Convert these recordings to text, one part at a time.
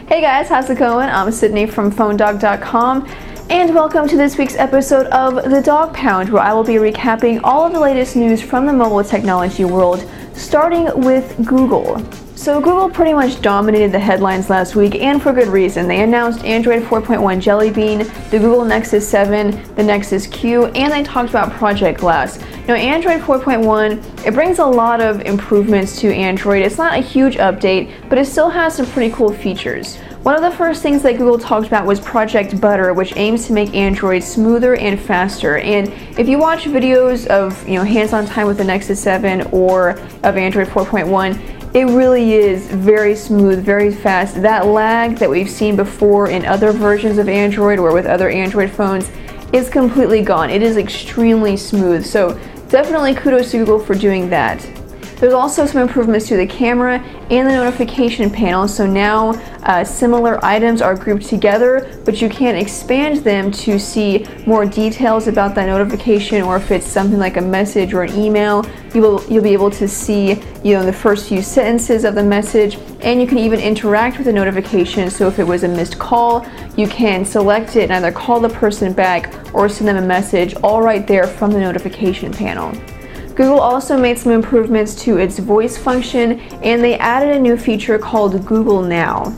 Hey guys, how's it going? I'm Sydney from PhoneDog.com, and welcome to this week's episode of The Dog Pound, where I will be recapping all of the latest news from the mobile technology world, starting with Google. So Google pretty much dominated the headlines last week, and for good reason. They announced Android 4.1 Jelly Bean, the Google Nexus 7, the Nexus Q, and they talked about Project Glass. Now Android 4.1, it brings a lot of improvements to Android. It's not a huge update, but it still has some pretty cool features. One of the first things that Google talked about was Project Butter, which aims to make Android smoother and faster. And if you watch videos of hands-on time with the Nexus 7 or of Android 4.1, it really is very smooth, very fast. That lag that we've seen before in other versions of Android or with other Android phones is completely gone. It is extremely smooth. So definitely kudos to Google for doing that. There's also some improvements to the camera and the notification panel. So now similar items are grouped together, but you can expand them to see more details about that notification, or if it's something like a message or an email, you'll be able to see the first few sentences of the message, and you can even interact with the notification. So if it was a missed call, you can select it and either call the person back or send them a message all right there from the notification panel. Google also made some improvements to its voice function, and they added a new feature called Google Now.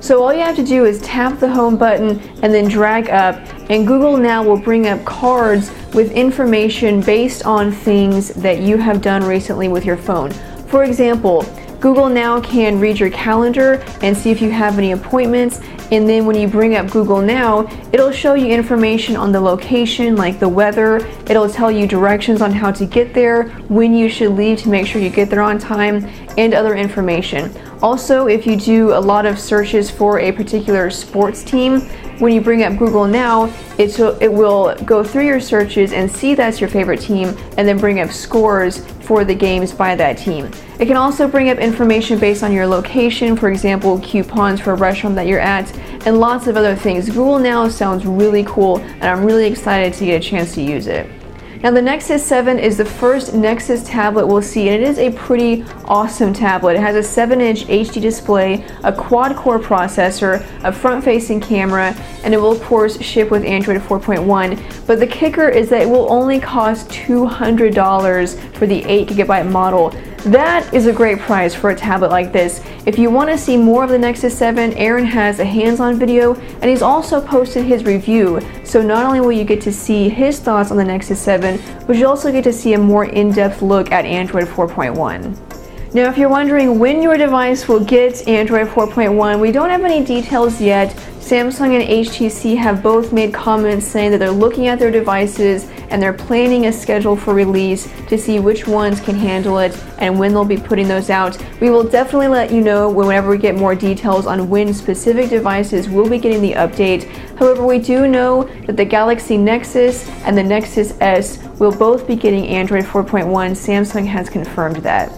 So all you have to do is tap the home button and then drag up, and Google Now will bring up cards with information based on things that you have done recently with your phone. For example, Google Now can read your calendar and see if you have any appointments, and then when you bring up Google Now, it'll show you information on the location, like the weather. It'll tell you directions on how to get there, when you should leave to make sure you get there on time, and other information. Also, if you do a lot of searches for a particular sports team, when you bring up Google Now, it will go through your searches and see that's your favorite team, and then bring up scores for the games by that team. It can also bring up information based on your location, for example, coupons for a restaurant that you're at, and lots of other things. Google Now sounds really cool, and I'm really excited to get a chance to use it. Now the Nexus 7 is the first Nexus tablet we'll see, and it is a pretty awesome tablet. It has a 7-inch HD display, a quad-core processor, a front-facing camera, and it will of course ship with Android 4.1. But the kicker is that it will only cost $200 for the 8GB model. That is a great price for a tablet like this. If you want to see more of the Nexus 7, Aaron has a hands-on video, and he's also posted his review. So not only will you get to see his thoughts on the Nexus 7, but you'll also get to see a more in-depth look at Android 4.1. Now, if you're wondering when your device will get Android 4.1, we don't have any details yet. Samsung and HTC have both made comments saying that they're looking at their devices and they're planning a schedule for release to see which ones can handle it and when they'll be putting those out. We will definitely let you know whenever we get more details on when specific devices will be getting the update. However, we do know that the Galaxy Nexus and the Nexus S will both be getting Android 4.1. Samsung has confirmed that.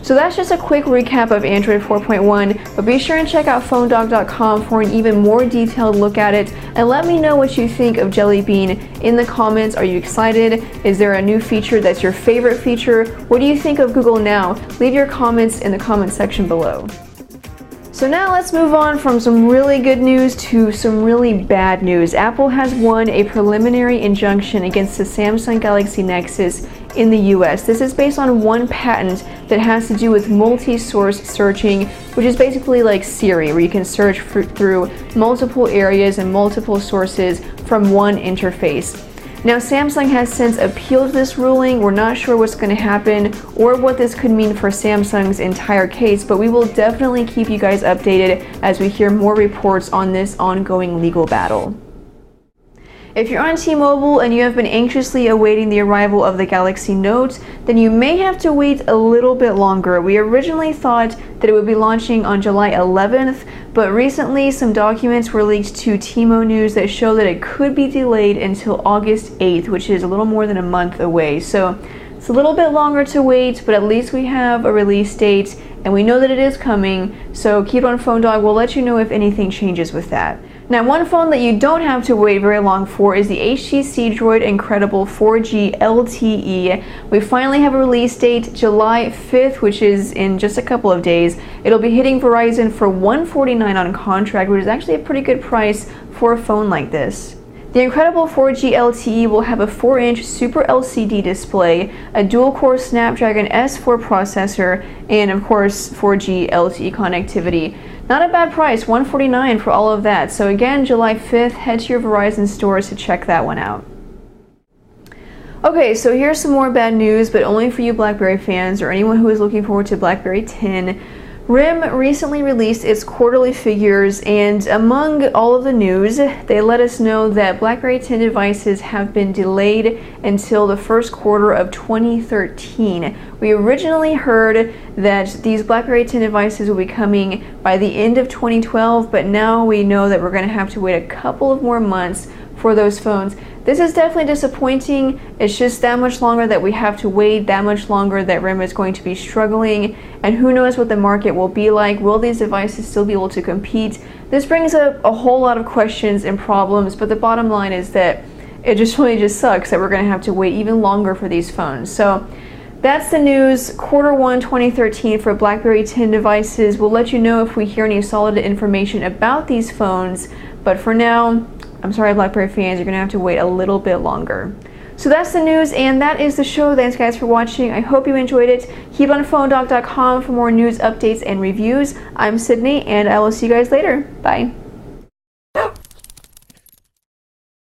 So that's just a quick recap of Android 4.1, but be sure and check out PhoneDog.com for an even more detailed look at it, and let me know what you think of Jelly Bean in the comments. Are you excited? Is there a new feature that's your favorite feature? What do you think of Google Now? Leave your comments in the comment section below. So now let's move on from some really good news to some really bad news. Apple has won a preliminary injunction against the Samsung Galaxy Nexus in the US. This is based on one patent that has to do with multi-source searching, which is basically like Siri, where you can search through multiple areas and multiple sources from one interface. Now, Samsung has since appealed this ruling. We're not sure what's going to happen or what this could mean for Samsung's entire case, but we will definitely keep you guys updated as we hear more reports on this ongoing legal battle. If you're on T-Mobile and you have been anxiously awaiting the arrival of the Galaxy Note, then you may have to wait a little bit longer. We originally thought that it would be launching on July 11th, but recently some documents were leaked to T-Mo News that show that it could be delayed until August 8th, which is a little more than a month away. So it's a little bit longer to wait, but at least we have a release date and we know that it is coming. So keep on PhoneDog. We'll let you know if anything changes with that. Now, one phone that you don't have to wait very long for is the HTC Droid Incredible 4G LTE. We finally have a release date, July 5th, which is in just a couple of days. It'll be hitting Verizon for $149 on contract, which is actually a pretty good price for a phone like this. The Incredible 4G LTE will have a 4-inch Super LCD display, a dual-core Snapdragon S4 processor, and of course 4G LTE connectivity. Not a bad price, $149 for all of that. So again, July 5th, head to your Verizon stores to check that one out. Okay, so here's some more bad news, but only for you BlackBerry fans or anyone who is looking forward to BlackBerry 10. RIM recently released its quarterly figures, and among all of the news, they let us know that BlackBerry 10 devices have been delayed until the first quarter of 2013. We originally heard that these BlackBerry 10 devices will be coming by the end of 2012, but now we know that we're going to have to wait a couple of more months for those phones. This is definitely disappointing. It's just that much longer that we have to wait, that much longer that RIM is going to be struggling, and who knows what the market will be like. Will these devices still be able to compete? This brings up a whole lot of questions and problems, but the bottom line is that it just really just sucks that we're going to have to wait even longer for these phones. So that's the news. Quarter 1 2013 for BlackBerry 10 devices. We'll let you know if we hear any solid information about these phones, but for now, I'm sorry BlackBerry fans, you're going to have to wait a little bit longer. So that's the news, and that is the show. Thanks guys for watching. I hope you enjoyed it. Keep on PhoneDoc.com for more news, updates, and reviews. I'm Sydney, and I will see you guys later. Bye.